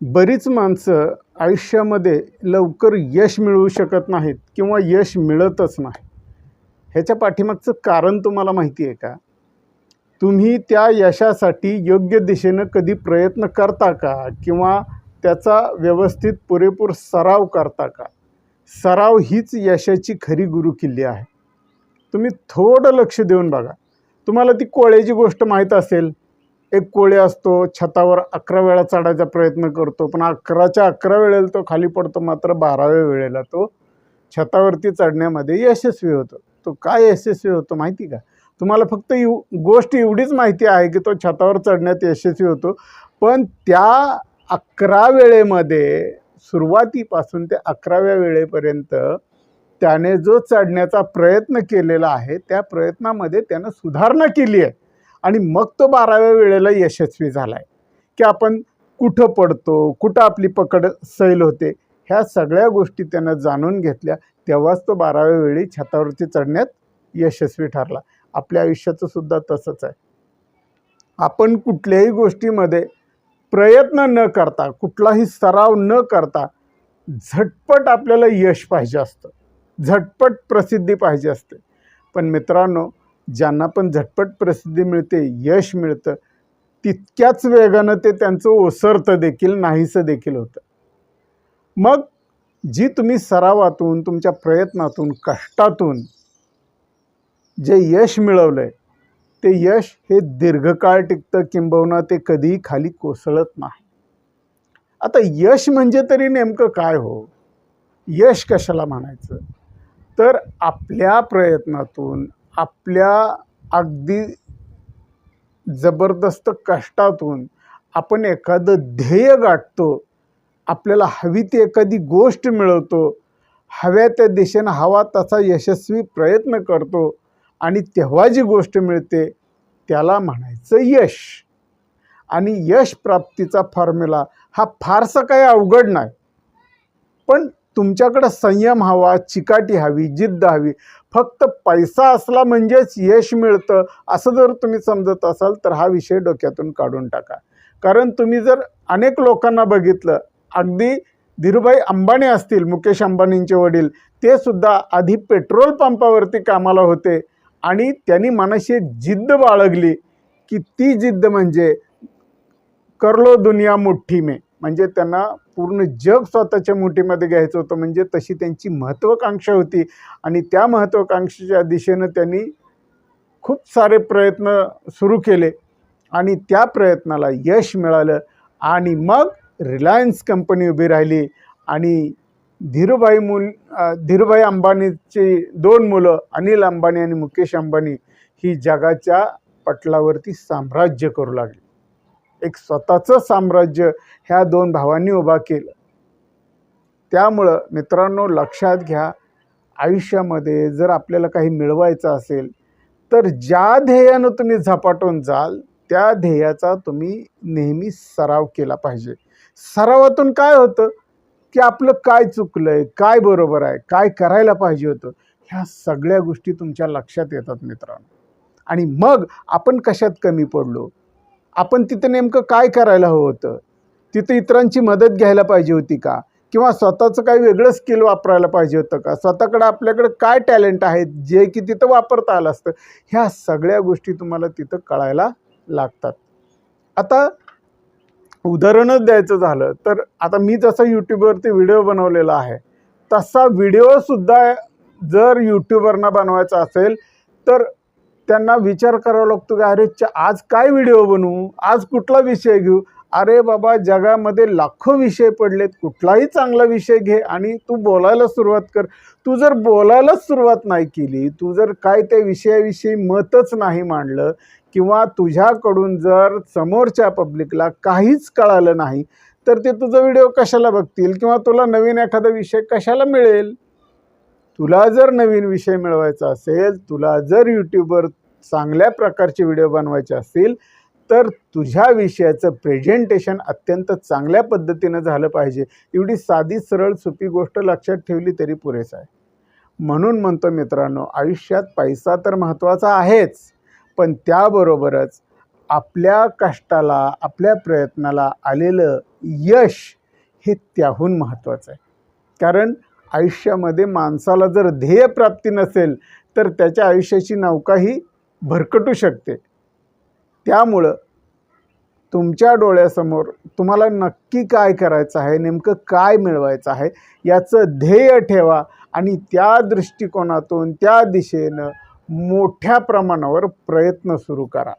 बरीच माणसं आयुष्यामध्ये लवकर यश मिळवू शकत नाहीत किंवा यश मिळतच नाही. ह्याच्या पाठीमागचं कारण तुम्हाला माहिती आहे का? तुम्ही त्या यशासाठी योग्य दिशेनं कधी प्रयत्न करता का? किंवा त्याचा व्यवस्थित पुरेपूर सराव करता का? सराव हीच यशाची खरी गुरुकिल्ली आहे. तुम्ही थोडं लक्ष देऊन बघा. तुम्हाला ती कोळ्याची गोष्ट माहीत असेल. एक कोळी असतो, छतावर 11 वेळा चढायचा प्रयत्न करतो, पण 11च्या 11 वेळेला तो खाली पडतो, मात्र 12व्या वेळेला तो छतावरती चढण्यामध्ये यशस्वी होतो. तो काय यशस्वी होतो माहिती का? तुम्हाला फक्त गोष्ट एवढीच माहिती आहे की तो छतावर चढण्यात यशस्वी होतो, पण त्या 11 वेळेमध्ये सुरुवातीपासून ते 11व्या वेळेपर्यंत त्याने जो चढण्याचा प्रयत्न केलेला आहे, त्या प्रयत्नामध्ये त्यानं सुधारणा केली आहे आणि मग तो 12व्या वेळेला यशस्वी झाला आहे. की आपण कुठं पडतो, कुठं आपली पकड सैल होते, ह्या सगळ्या गोष्टी त्यानं जाणून घेतल्या, तेव्हाच तो 12व्या वेळी छतावरती चढण्यात यशस्वी ठरला. आपल्या आयुष्याचं सुद्धा तसंच आहे. आपण कुठल्याही गोष्टीमध्ये प्रयत्न न करता, कुठलाही सराव न करता झटपट आपल्याला यश पाहिजे असतं, झटपट प्रसिद्धी पाहिजे असते. पण मित्रांनो, ज्यांना पण झटपट प्रसिद्धी मिळते, यश मिळतं, तितक्याच वेगानं ते त्यांचं ओसरतं देखील, नाहीसं देखील होतं. मग जी तुम्ही सरावातून, तुमच्या प्रयत्नातून, कष्टातून जे यश मिळवलं आहे, ते यश हे दीर्घकाळ टिकतं, किंबहुना ते कधीही खाली कोसळत नाही. आता यश म्हणजे तरी नेमकं काय हो? यश कशाला म्हणायचं? तर आपल्या प्रयत्नातून, आपल्या अगदी जबरदस्त कष्टातून आपण एखादं ध्येय गाठतो, आपल्याला हवी ती एखादी गोष्ट मिळवतो, हव्या त्या दिशेनं हवा तसा यशस्वी प्रयत्न करतो आणि तेव्हा जी गोष्ट मिळते त्याला म्हणायचं यश. आणि यश प्राप्तीचा फॉर्म्युला हा फारसा काही अवघड नाही, पण तुमच्याकडं संयम हवा, चिकाटी हवी, जिद्द हवी. फक्त पैसा असला म्हणजेच यश मिळतं असं जर तुम्ही समजत असाल तर हा विषय डोक्यातून काढून टाका. कारण तुम्ही जर अनेक लोकांना बघितलं, अगदी धीरूभाई अंबानी असतील, मुकेश अंबानींचे वडील, ते सुद्धा आधी पेट्रोल पंपावरती कामाला होते आणि त्यांनी मनाशी जिद्द बाळगली की ती जिद्द म्हणजे कर लो दुनिया मुठ्ठी में, म्हणजे त्यांना पूर्ण जग स्वतःच्या मुठीमध्ये घ्यायचं होतं. म्हणजे तशी त्यांची महत्त्वाकांक्षा होती आणि त्या महत्त्वाकांक्षेच्या दिशेनं त्यांनी खूप सारे प्रयत्न सुरू केले आणि त्या प्रयत्नाला यश मिळालं आणि मग रिलायन्स कंपनी उभी राहिली आणि धीरूभाई अंबानीची 2 मुलं, अनिल अंबानी आणि मुकेश अंबानी, ही जगाच्या पटलावरती साम्राज्य करू लागली. एक स्वतःचं साम्राज्य ह्या 2 भावांनी उभा केलं. त्यामुळं मित्रांनो, लक्षात घ्या, आयुष्यामध्ये जर आपल्याला काही मिळवायचं असेल तर ज्या ध्येयानं तुम्ही झपाटून जाल त्या ध्येयाचा तुम्ही नेहमी सराव केला पाहिजे. सरावातून काय होतं की आपलं काय चुकलंय, काय बरोबर आहे, काय करायला पाहिजे होतं, ह्या सगळ्या गोष्टी तुमच्या लक्षात येतात मित्रांनो. आणि मग आपण कशात कमी पडलो, आपण तिथं नेमकं काय करायला हवं होतं, तिथं इतरांची मदत घ्यायला पाहिजे होती का, किंवा स्वतःचं काही वेगळं स्किल वापरायला पाहिजे होतं का, स्वतःकडं आपल्याकडं काय टॅलेंट आहे जे की तिथं वापरता आलं असतं, ह्या सगळ्या गोष्टी तुम्हाला तिथं कळायला लागतात. आता उदाहरणच द्यायचं झालं तर आता मी जसा यूट्यूबवरती व्हिडिओ बनवलेला आहे, तसा व्हिडिओसुद्धा जर यूट्यूबरना बनवायचा असेल तर त्यांना विचार करावा लागतो की अरे आज काय व्हिडिओ बनवू, आज कुठला विषय घेऊ. अरे बाबा, जगामध्ये लाखो विषय पडलेत, कुठलाही चांगला विषय घे आणि तू बोलायला सुरुवात कर. तू जर बोलायलाच सुरुवात नाही केली, तू जर काय त्या विषयाविषयी मतच नाही मांडलं किंवा तुझ्याकडून जर समोरच्या पब्लिकला काहीच कळालं नाही तर ते तुझा व्हिडिओ कशाला बघतील किंवा तुला नवीन एखादा विषय कशाला मिळेल. तुला जर नवीन विषय मिळवायचा असेल, तुला जर यूट्यूबवर चांगल्या प्रकारचे व्हिडिओ बनवायचे असतील तर तुझ्या विषयाचं प्रेझेंटेशन अत्यंत चांगल्या पद्धतीनं झालं पाहिजे. एवढी साधी सरळ सोपी गोष्ट लक्षात ठेवली तरी पुरेसं आहे. म्हणून म्हणतो मित्रांनो, आयुष्यात पैसा तर महत्त्वाचा आहेच, पण त्याबरोबरच आपल्या कष्टाला, आपल्या प्रयत्नाला आलेलं यश हे त्याहून महत्त्वाचं आहे. कारण आयुष्यामध्ये माणसाला जर ध्येयप्राप्ती नसेल तर त्याच्या आयुष्याची नौकाही भरकटू शकते. त्यामुळं तुमच्या डोळ्यासमोर तुम्हाला नक्की काय करायचं आहे, नेमकं काय मिळवायचं आहे याचं ध्येय ठेवा आणि त्या दृष्टिकोनातून, त्या दिशेनं मोठ्या प्रमाणावर प्रयत्न सुरू करा.